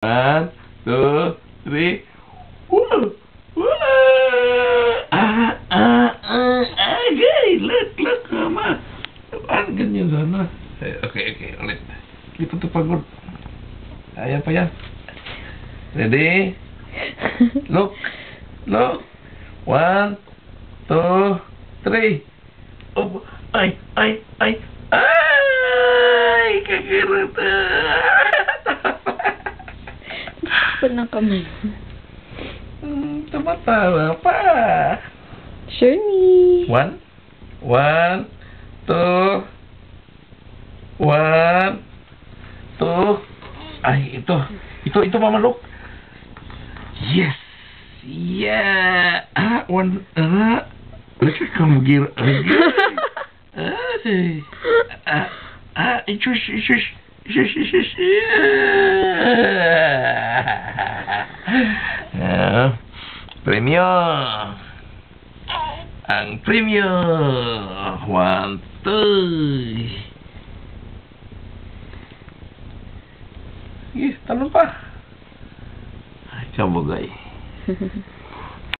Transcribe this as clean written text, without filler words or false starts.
One, two, three. Whoa! Okay. Look, Mama. Ang ganyan sana. Okay, ulit. Kita tuh pagod. Kaya pa yan. Ready? Look. One, two, three. Oh, ay, kagirot. Put ng kamay. Tumatawa pa. Sure me. One, two. Ay, ito Mama, look. Yes. Yeah. Look at kamu gila. Shush. Premio. Ang premio. One, two. Talon pa. Ay, kamu guys.